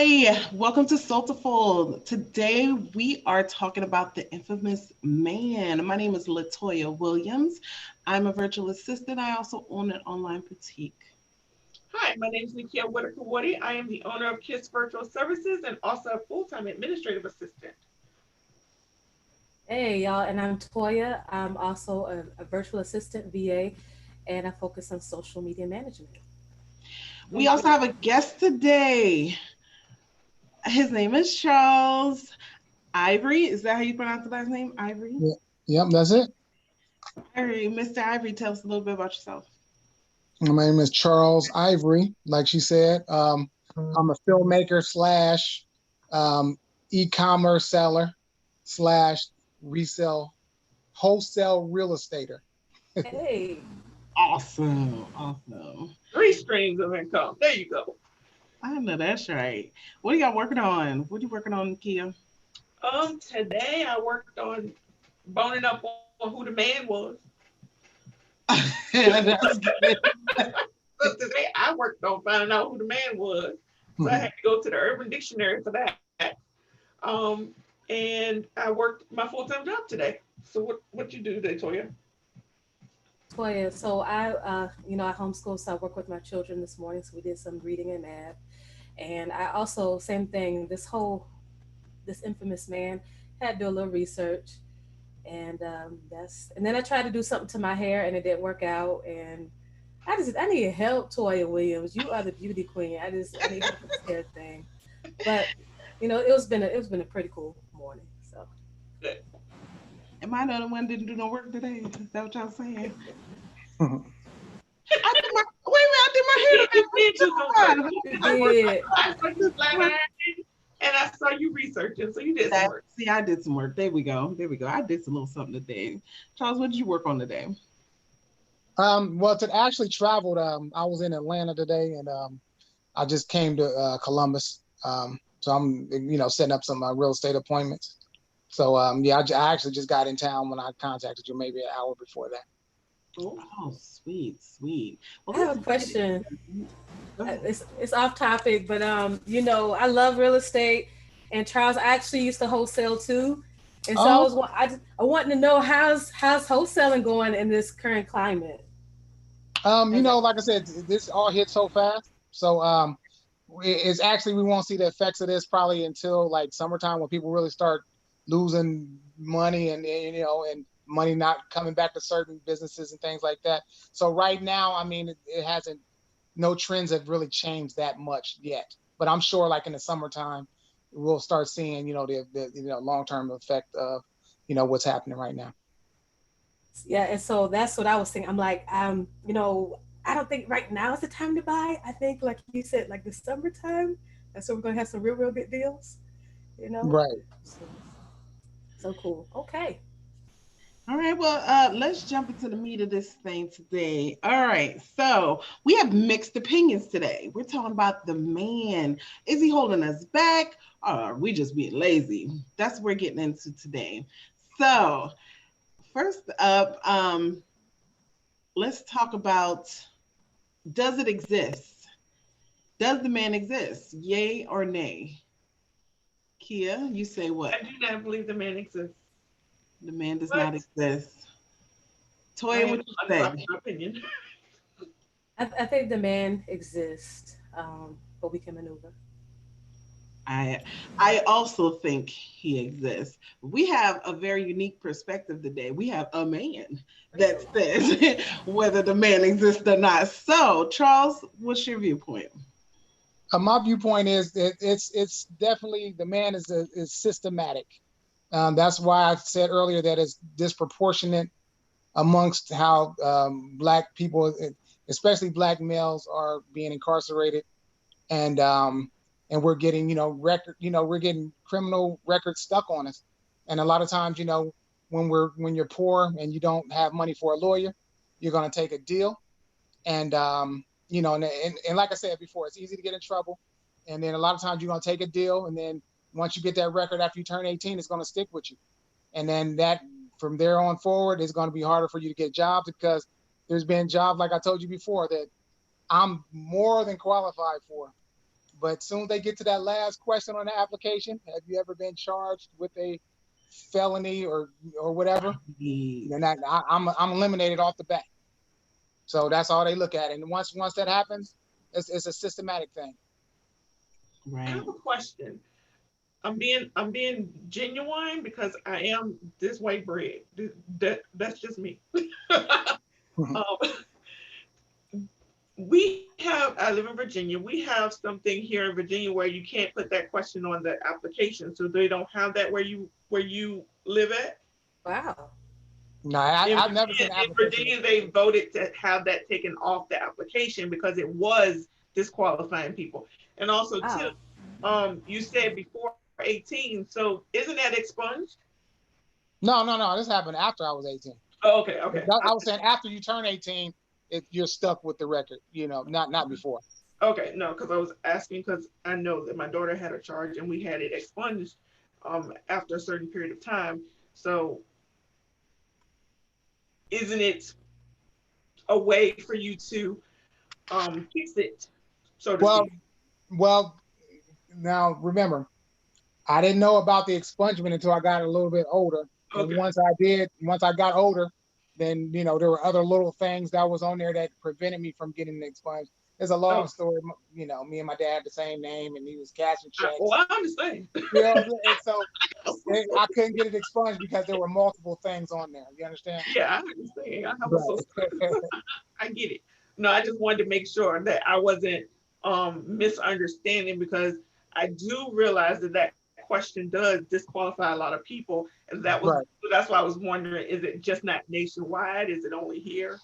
Hi, welcome to Soultiful. Today we are talking about the infamous man. My name is Latoya Williams. I'm a virtual assistant. I also own an online boutique. Hi, my name is Nakia Whittaker-Woody. I am the owner of Kiss Virtual Services and also a full-time administrative assistant. Hey y'all, and I'm Toya. I'm also a virtual assistant VA, and I focus on social media management. We also have a guest today. His name is Charles Ivory. Is that how you pronounce the last name? Ivory? Yeah. Yep, that's it. Ivory. Mr. Ivory, tell us a little bit about yourself. My name is Charles Ivory, like she said. I'm a filmmaker slash e-commerce seller slash resell wholesale real estater. Hey, Awesome. Awesome. Three streams of income. There you go. I know that's right. What are y'all working on? What are you working on, Kia? Today I worked on boning up on who the man was. That's good. So today I worked on finding out who the man was. So I had to go to the Urban Dictionary for that. Um, and I worked my full-time job today. So what you do today, Toya? Toya. So I homeschool, so I work with my children this morning. So we did some reading and math, and I also same thing. This infamous man had to do a little research, and and then I tried to do something to my hair, and it didn't work out, and I need help, Toya Williams. You are the beauty queen. I need help with this hair thing. But it's been a pretty cool morning. So Good. Am I the only one didn't do no work today? Is that what y'all saying? Wait a minute, I did my hair You did do some work. you I worked did. I saw you flying around and I saw you researching. So you did some work. See, I did some work. There we go. There we go. I did some little something today. Charles, what did you work on today? Well, to actually traveled, I was in Atlanta today, and I just came to Columbus. So I'm, setting up some real estate appointments. So yeah, I actually just got in town when I contacted you, maybe an hour before that. Cool. Oh, sweet, sweet. Well, I have a question. It's off topic, but I love real estate, and Charles actually used to wholesale too, and so Oh, I wanted to know how's wholesaling going in this current climate. like I said, this all hit so fast. So it's actually we won't see the effects of this probably until like summertime when people really start losing money and money not coming back to certain businesses and things like that. So right now, I mean, it hasn't no trends have really changed that much yet. But I'm sure like in the summertime, we'll start seeing, the long-term effect of, what's happening right now. Yeah, and so that's what I was thinking. I'm like, I don't think right now is the time to buy. I think, like you said, like the summertime, that's when we're gonna have some real, real good deals. You know, Right. so, so cool. Okay. all right, well, let's jump into the meat of this thing today. All right, so we have mixed opinions today. We're talking about the man. Is he holding us back, or are we just being lazy? That's what we're getting into today. So, first up, let's talk about, does it exist? Does the man exist? Yay or nay? Kia, you say what? I do not believe the man exists. The man does not But exist. I Toya, am what you say? unpopular opinion. I think the man exists, but we can maneuver. I I also think he exists. We have a very unique perspective today. We have a man that says whether the man exists or not. So, Charles, what's your viewpoint? My viewpoint is that it's definitely the man is systematic. That's why I said earlier that it's disproportionate amongst how black people, especially black males, are being incarcerated, and we're getting we're getting criminal records stuck on us, and a lot of times when you're poor and you don't have money for a lawyer, you're going to take a deal, and and like I said before, it's easy to get in trouble, and then a lot of times you're going to take a deal, and then once you get that record after you turn 18, it's going to stick with you, and then that from there on forward it's going to be harder for you to get jobs because there's been jobs like I told you before that I'm more than qualified for, But soon as they get to that last question on the application, have you ever been charged with a felony or whatever? Then I'm eliminated off the bat. So that's all they look at. And once that happens, it's a systematic thing. I have a question. I'm being genuine because I am this way bred. That's just me. I live in Virginia. We have something here in Virginia where you can't put that question on the application. So they don't have that where you live at. Wow. No, I've never seen in Virginia. They voted to have that taken off the application because it was disqualifying people. And also too, you said before 18. So isn't that expunged? No. This happened after I was 18. Oh, okay. I was saying after you turn 18, you're stuck with the record. Not before. Okay, no, because I was asking because I know that my daughter had a charge and we had it expunged after a certain period of time. So isn't it a way for you to fix it? So to speak? Well, now remember, I didn't know about the expungement until I got a little bit older. Okay. And once I got older, then there were other little things that was on there that prevented me from getting expunged. It's a long story. Me and my dad had the same name, and he was cashing checks. Well, I understand. And so I couldn't get it expunged because there were multiple things on there. You understand? Yeah, I understand. I get it. No, I just wanted to make sure that I wasn't misunderstanding, because I do realize that question does disqualify a lot of people, and that's why I was wondering: is it just not nationwide? Is it only here?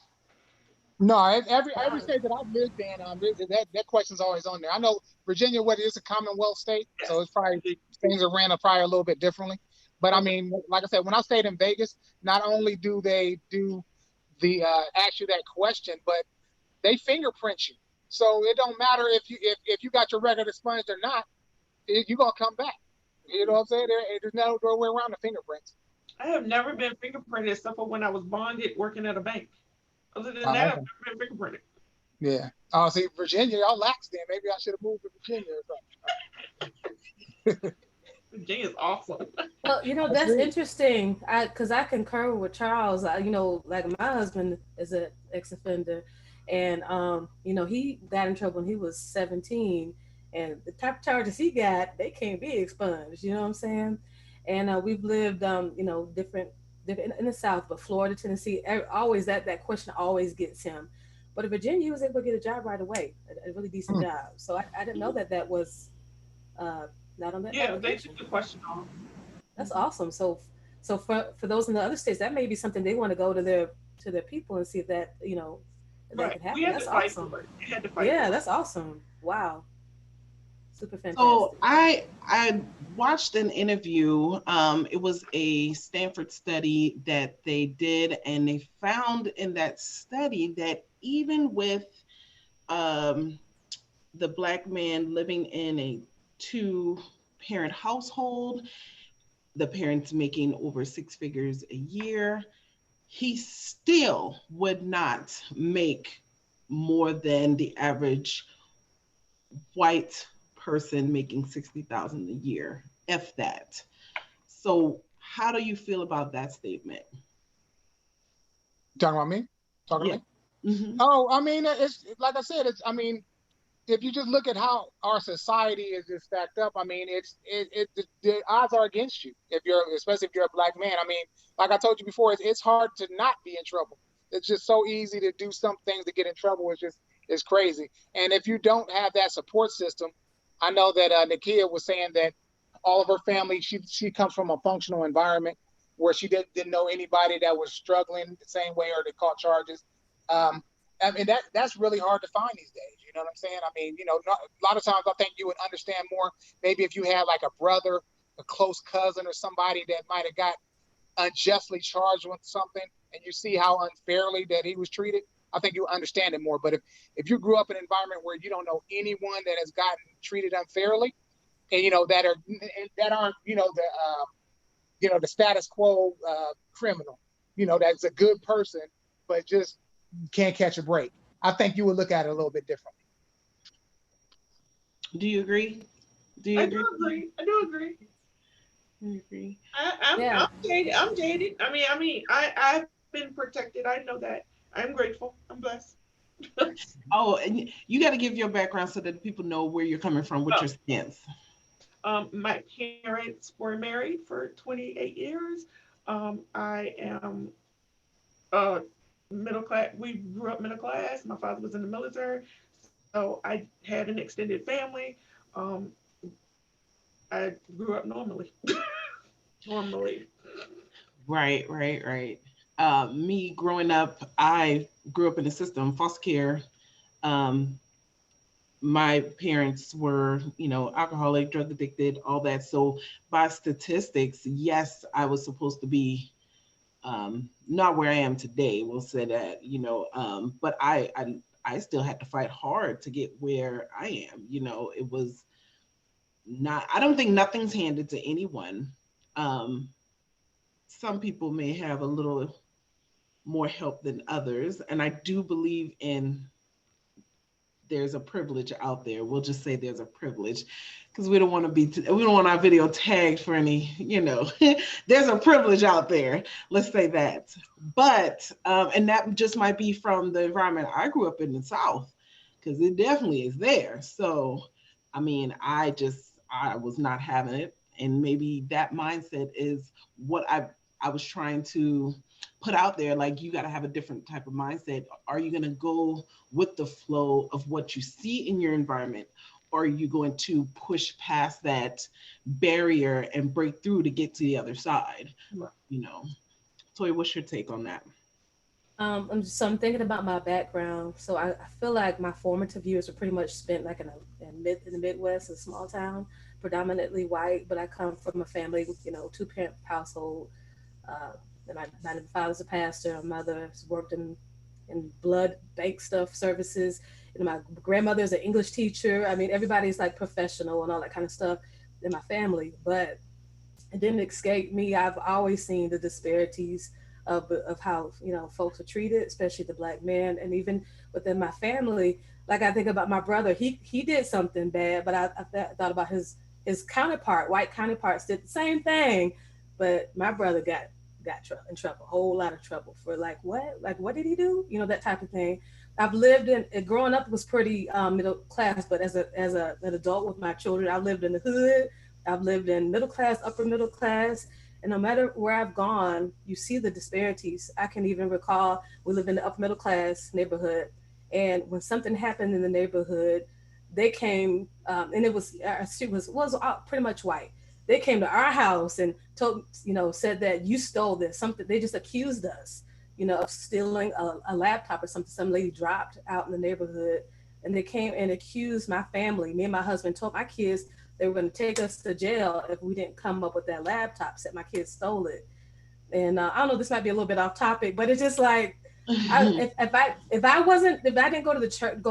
No, every state that I've lived in, that question's always on there. I know Virginia, what is a Commonwealth state, so it's probably things are ran probably a little bit differently. But I mean, like I said, when I stayed in Vegas, not only do they do the ask you that question, but they fingerprint you. So it don't matter if you got your record expunged or not, you're gonna come back. You know what I'm saying? There's no way around the fingerprints. I have never been fingerprinted except for when I was bonded working at a bank. Other than that, I've never been fingerprinted. Yeah. Oh, see, Virginia, y'all lax then. Maybe I should have moved to Virginia or something. Virginia's awesome. Well, that's interesting. Because I concur with Charles. Like my husband is an ex-offender, and he got in trouble when he was 17, and the type of charges he got, they can't be expunged. You know what I'm saying? And we've lived, different in the South, but Florida, Tennessee, always that question always gets him. But in Virginia, he was able to get a job right away, a really decent job. So I didn't know that was not on that. Yeah, they took the question off. That's awesome. So for those in the other states, that may be something they want to go to their people and see if that that could happen. That's awesome. That's awesome. Wow. Super fantastic. So I watched an interview. It was a Stanford study that they did, and they found in that study that even with the Black man living in a 2-parent household, the parents making over 6 figures a year, he still would not make more than the average white person making $60,000 a year, if that. So how do you feel about that statement? Talking about me? To me? Mm-hmm. Oh, I mean, it's like I said, if you just look at how our society is just stacked up, I mean, the odds are against you especially if you're a Black man. I mean, like I told you before, it's hard to not be in trouble. It's just so easy to do some things to get in trouble. It's crazy. And if you don't have that support system, I know that Nakia was saying that all of her family, she comes from a functional environment where she didn't know anybody that was struggling the same way or that caught charges. I mean, that's really hard to find these days. You know what I'm saying? I mean, a lot of times I think you would understand more maybe if you had like a brother, a close cousin, or somebody that might have got unjustly charged with something, and you see how unfairly that he was treated. I think you understand it more. But if you grew up in an environment where you don't know anyone that has gotten treated unfairly, and that aren't the status quo criminal, that's a good person, but just can't catch a break, I think you would look at it a little bit differently. Do you agree? Do you I agree? do agree. I do agree. Do you agree? Yeah. I'm jaded. I'm jaded. I've been protected. I know that. I'm grateful. I'm blessed. Oh, and you got to give your background so that people know where you're coming from with Well, your stance. my parents were married for 28 years. I am uh, middle class. We grew up middle class. My father was in the military, so I had an extended family. Um, I grew up normally. Normally. Right, right, right. Me growing up, I grew up in the system, foster care. Um, my parents were, alcoholic, drug addicted, all that. So by statistics, yes, I was supposed to be not where I am today. We'll say that, but I still had to fight hard to get where I am. It was not. I don't think nothing's handed to anyone. Um, some people may have a little more help than others, and I do believe in there's a privilege out there. We'll just say there's a privilege because we don't want to we don't want our video tagged for any, there's a privilege out there. Let's say that. But, and that just might be from the environment I grew up in the South because it definitely is there. So, I mean, I was not having it. And maybe that mindset is what I was trying to put out there. Like, you got to have a different type of mindset. Are you going to go with the flow of what you see in your environment? Or are you going to push past that barrier and break through to get to the other side? You know, Toy, what's your take on that? I'm thinking about my background. So I feel like my formative years were pretty much spent like in the Midwest, a small town, predominantly white. But I come from a family, two parent household. Uh, and my father's a pastor. My mother's worked in blood bank stuff services. My grandmother's an English teacher. I mean, everybody's like professional and all that kind of stuff in my family. But it didn't escape me. I've always seen the disparities of how folks are treated, especially the black man, and even within my family. Like I think about my brother, he did something bad, but I thought about his counterpart, white counterparts did the same thing, but my brother got in trouble, a whole lot of trouble for like what did he do? That type of thing. I've lived in growing up was pretty middle class, but as an adult with my children, I lived in the hood. I've lived in middle class, upper middle class, and no matter where I've gone, you see the disparities. I can even recall we lived in the upper middle class neighborhood, and when something happened in the neighborhood, they came, and it was our street was pretty much white. They came to our house and told, said that you stole this. Something they just accused us, of stealing a laptop or something. Some lady dropped out in the neighborhood, and they came and accused my family. Me and my husband told my kids they were going to take us to jail if we didn't come up with that laptop. Said my kids stole it, and I don't know. This might be a little bit off topic, but it's just like if I didn't go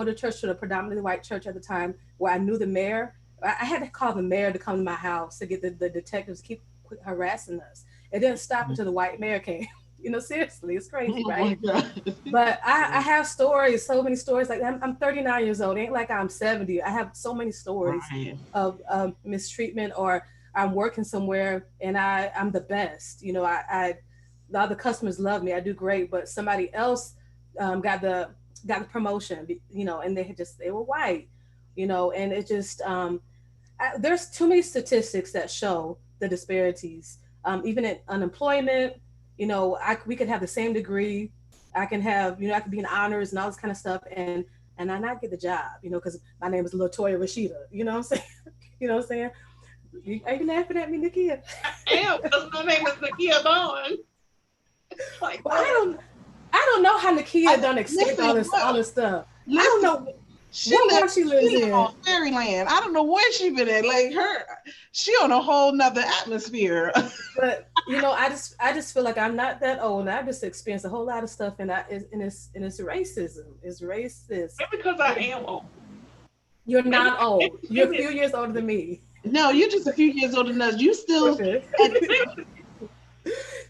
to church to the predominantly white church at the time where I knew the mayor, I had to call the mayor to come to my house to get the detectives to keep harassing us. It didn't stop until the white mayor came. Seriously, it's crazy, Oh my right? God. But I have stories, so many stories. Like I'm 39 years old. It ain't like I'm 70. I have so many stories Right. of mistreatment, or I'm working somewhere and I'm the best. I the other customers love me. I do great, but somebody else got the promotion. And they were white. And it just there's too many statistics that show the disparities. Even in unemployment, we could have the same degree. I can have, I could be in honors and all this kind of stuff, and I not get the job, because my name is Latoya Rashida. You know what I'm saying? You know what I'm saying? Are you laughing at me, Nakia? I am, because my name is Nakia Bond. Like, Well, I don't know how Nakia done escaped all this stuff. I don't know what world she lives in. On fairyland. I don't know where she been at. Like she on a whole nother atmosphere. But I just feel like I'm not that old, and I just experienced a whole lot of stuff, and it's racism. It's racist. and because I am old. You're not old. You're a few years older than me. No, you're just a few years older than us. You still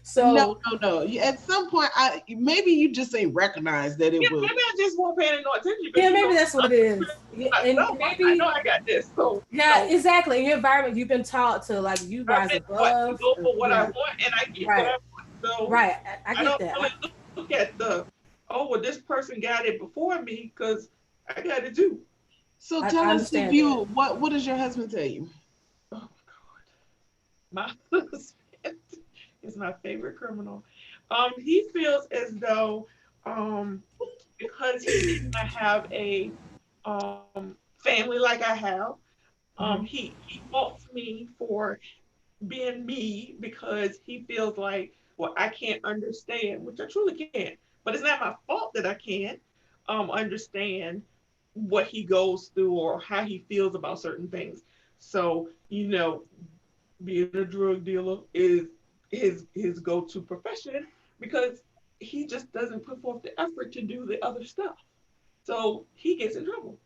So no. At some point, maybe you just ain't recognized that it was. Maybe I just won't pay any no attention. yeah, maybe that's what it is. Yeah, I and know, I maybe know I got this. So, yeah, exactly. In your environment, you've been taught to like you I've rise been taught to above. go for what I Yeah, want, and I get what right, I want. So right. I I get don't that. really look at the, oh, well, this person got it before me because I got it too. So I tell us if understand that. you what does your husband tell you? Oh my God, my husband is my favorite criminal. He feels as though, um, because he did not have a family like I have, Mhm. he faults me for being me because he feels like, well, I can't understand, which I truly can't. But it's not my fault that I can't understand what he goes through or how he feels about certain things. So, being a drug dealer is his go-to profession because he just doesn't put forth the effort to do the other stuff. So he gets in trouble.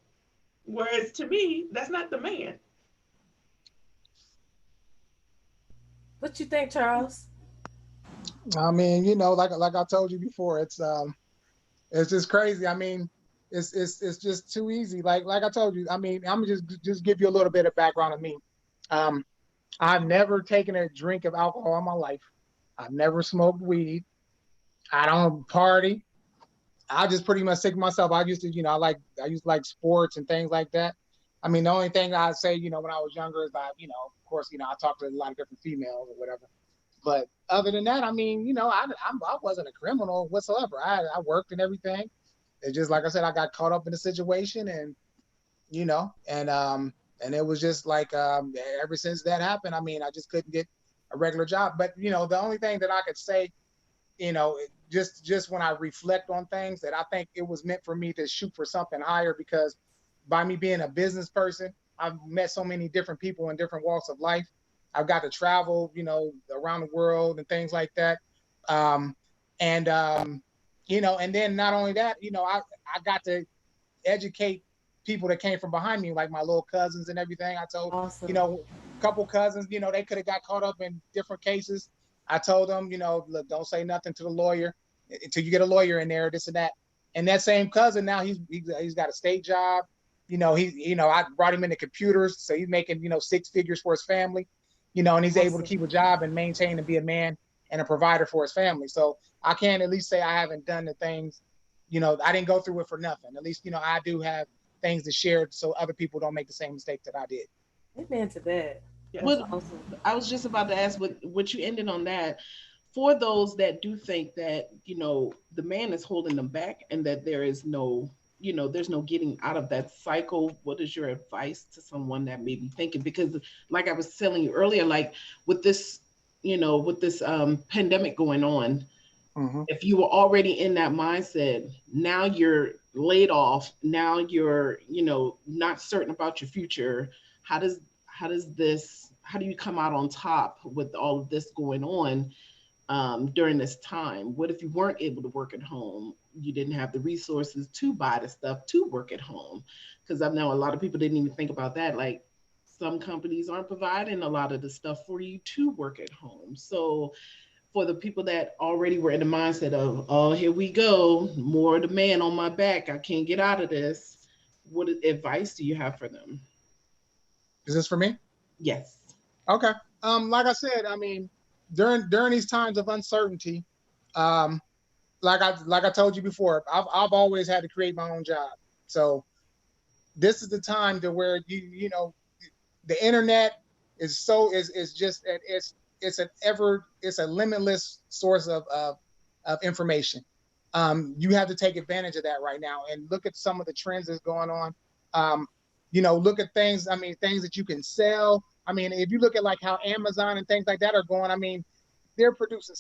Whereas to me, that's not the man. What you think, Charles? I mean, like I told you before, it's just crazy. I mean, it's just too easy. Like I told you, I mean, I'm gonna just give you a little bit of background of me. Um, I've never taken a drink of alcohol in my life. I've never smoked weed. I don't party. I just pretty much sick myself. I used to, I used to like sports and things like that. I mean, the only thing I'd say, when I was younger is of course, I talked to a lot of different females or whatever. But other than that, I mean, I wasn't a criminal whatsoever. I worked and everything. It's just like I said, I got caught up in the situation, and you know, and it was just like ever since that happened, I mean, I just couldn't get a regular job. But the only thing that I could say, just when I reflect on things, that I think it was meant for me to shoot for something higher, because by me being a business person, I've met so many different people in different walks of life. I've got to travel, around the world and things like that. Um, and and then not only that, I got to educate people that came from behind me, like my little cousins and everything. I told, Awesome. a couple cousins, they could have got caught up in different cases. I told them, look, don't say nothing to the lawyer until you get a lawyer in there, this and that. And that same cousin now, he's got a state job. I brought him into computers, so he's making six figures for his family. And he's able to Awesome. keep a job and maintain and be a man and a provider for his family. So I can at least say I haven't done the things, I didn't go through it for nothing. At least, I do have things to share so other people don't make the same mistake that I did. Amen to that. Yes. That's What awesome. I was just about to ask, what you ended on that. For those that do think that the man is holding them back and that there is no there's no getting out of that cycle, what is your advice to someone that may be thinking? Because like I was telling you earlier, like with this pandemic going on, Mm-hmm. if you were already in that mindset, now you're laid off, now you're not certain about your future. How do you come out on top with all of this going on during this time? What if you weren't able to work at home? You didn't have the resources to buy the stuff to work at home. Because I know a lot of people didn't even think about that. Like some companies aren't providing a lot of the stuff for you to work at home. So for the people that already were in the mindset of, oh, here we go, more of the man on my back, I can't get out of this. What advice do you have for them? Is this for me? Yes. Okay. Like I said, I mean, during these times of uncertainty, um, like I told you before, I've always had to create my own job. So this is the time to where the internet is just it's a limitless source of information. You have to take advantage of that right now and look at some of the trends that's going on. Um, look at things. I mean, things that you can sell. I mean, if you look at like how Amazon and things like that are going, I mean, they're producing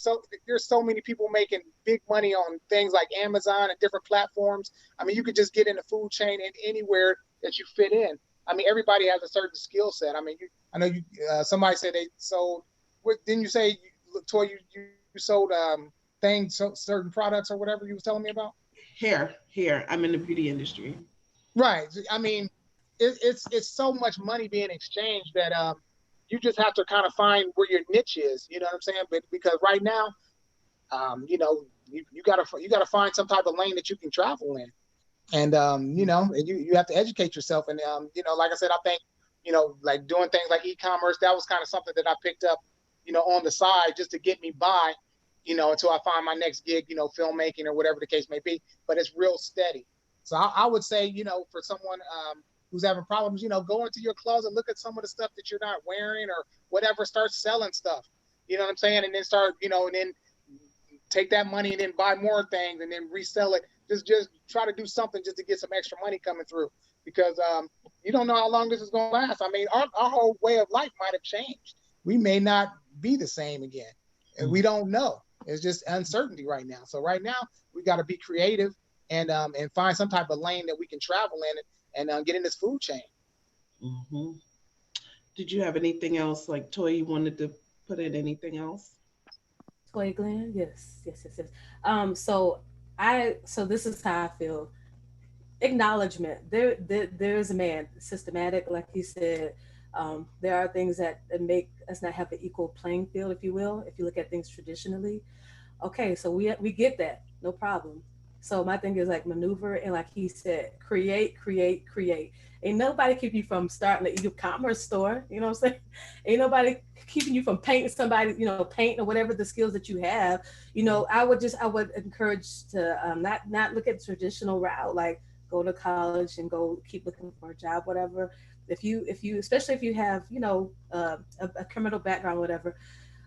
there's so many people making big money on things like Amazon and different platforms. I mean, you could just get in the food chain and anywhere that you fit in. I mean, everybody has a certain skill set. I mean, I know you. Somebody said they sold. What didn't you say, Toy? You sold things, certain products or whatever you was telling me about. Here, I'm in the beauty industry. Right. I mean, it's so much money being exchanged that you just have to kind of find where your niche is. You know what I'm saying? But because right now, you gotta find some type of lane that you can travel in. And you know, you have to educate yourself. And you know, like I said, I think, you know, like doing things like e-commerce, that was kind of something that I picked up, you know, on the side just to get me by, you know, until I find my next gig, you know, filmmaking or whatever the case may be. But it's real steady. So I would say, you know, for someone who's having problems, you know, go into your closet, look at some of the stuff that you're not wearing or whatever, start selling stuff. You know what I'm saying? And then start, you know, and then take that money and then buy more things and then resell it. Just try to do something just to get some extra money coming through, because you don't know how long this is going to last. I mean, our whole way of life might have changed. We may not be the same again, and we don't know. It's just uncertainty right now. So right now we got to be creative and find some type of lane that we can travel in and get in this food chain. Mm-hmm. Did you have anything else, like Toy, you wanted to put in anything else? Toya Glenn, yes, yes, yes, yes. So this is how I feel. Acknowledgement. There is a man systematic, like he said. There are things that make us not have an equal playing field, if you will. If you look at things traditionally, okay, so we get that, no problem. So my thing is like maneuver and like he said, create, create, create. Ain't nobody keep you from starting an e-commerce store. You know what I'm saying? Ain't nobody keeping you from painting somebody, you know, paint or whatever the skills that you have. You know, I would encourage to not look at the traditional route, like go to college and go keep looking for a job, whatever. If you especially if you have, you know, a criminal background, whatever,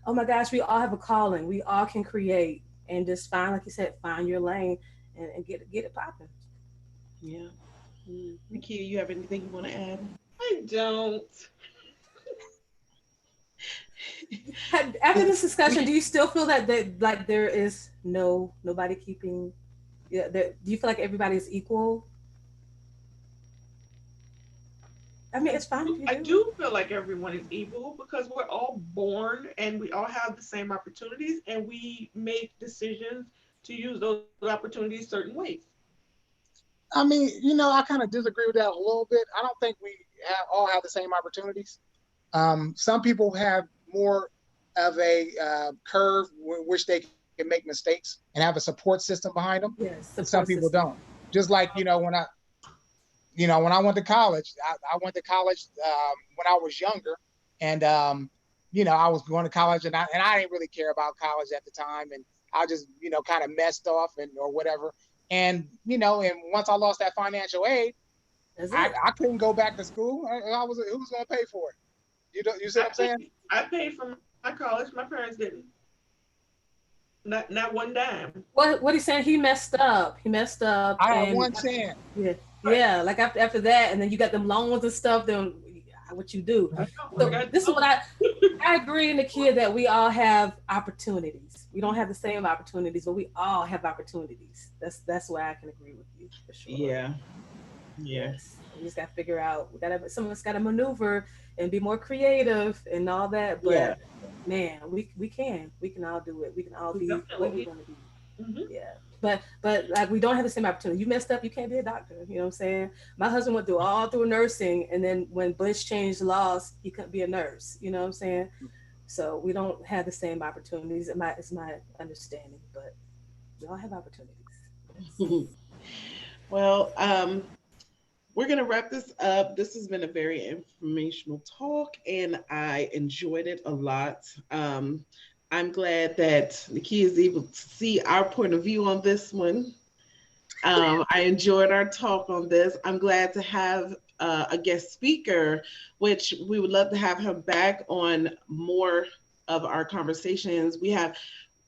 oh my gosh, we all have a calling. We all can create and just find, like you said, find your lane and get it popping. Yeah. Nakia, you have anything you want to add? I don't. After this discussion, do you still feel that like there is nobody keeping? Yeah, do you feel like everybody is equal? I mean, it's fine if you I do. do feel like everyone is equal because we're all born and we all have the same opportunities and we make decisions to use those opportunities certain ways. I mean, you know, I kind of disagree with that a little bit. I don't think we all have the same opportunities. Some people have more of a curve which they can make mistakes and have a support system behind them, Yes, and some support people system. don't. Just like, when I went to college, I went to college when I was younger, and I was going to college, and I didn't really care about college at the time, and I just kind of messed off and or whatever, and once I lost that financial aid, That's I, it. I couldn't go back to school. I was who was going to pay for it? You see what I I'm saying? paid for my college. My parents didn't. Not one dime. What he's saying, he messed up. He messed up, I had and one chance. yeah, Right. yeah. Like after that, and then you got them loans and stuff. Then what you do? I know. I So got this is what no. I agree in the kid that we all have opportunities. We don't have the same opportunities, but we all have opportunities. That's why I can agree with you for sure. Yeah. Yeah. Yes, we just got to figure out. We got to some of us got to maneuver and be more creative and all that. Yeah. But man, we can all do it. We can all We be definitely what we did. want to be. Mm-hmm. Yeah. But like we don't have the same opportunity. You messed up, you can't be a doctor. You know what I'm saying? My husband went through all through nursing, and then when Bush changed the laws, he couldn't be a nurse. You know what I'm saying? So we don't have the same opportunities. It's my understanding, but we all have opportunities. Yes. Well, we're going to wrap this up. This has been a very informational talk, and I enjoyed it a lot. I'm glad that Nakia is able to see our point of view on this one. I enjoyed our talk on this. I'm glad to have a guest speaker, which we would love to have him back on more of our conversations.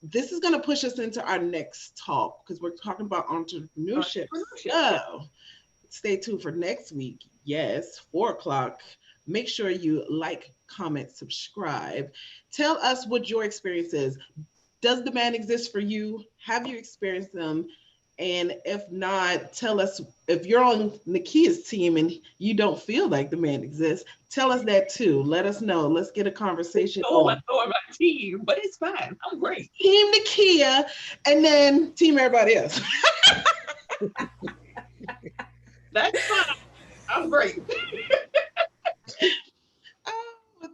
This is going to push us into our next talk because we're talking about entrepreneurship. Entrepreneurship. Yeah. So stay tuned for next week. Yes, 4 o'clock. Make sure you like, comment, subscribe. Tell us what your experience is. Does the man exist for you? Have you experienced them? And if not, tell us if you're on Nakia's team and you don't feel like the man exists, tell us that too. Let us know. Let's get a conversation I on know my team, but it's fine. I'm great. Team Nakia and then Team everybody else. That's fine. I'm great.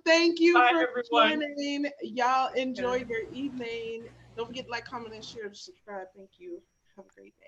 Thank you Bye, for everyone. joining. Y'all enjoy your evening. Don't forget to like, comment, and share, to subscribe. Thank you. Have a great day.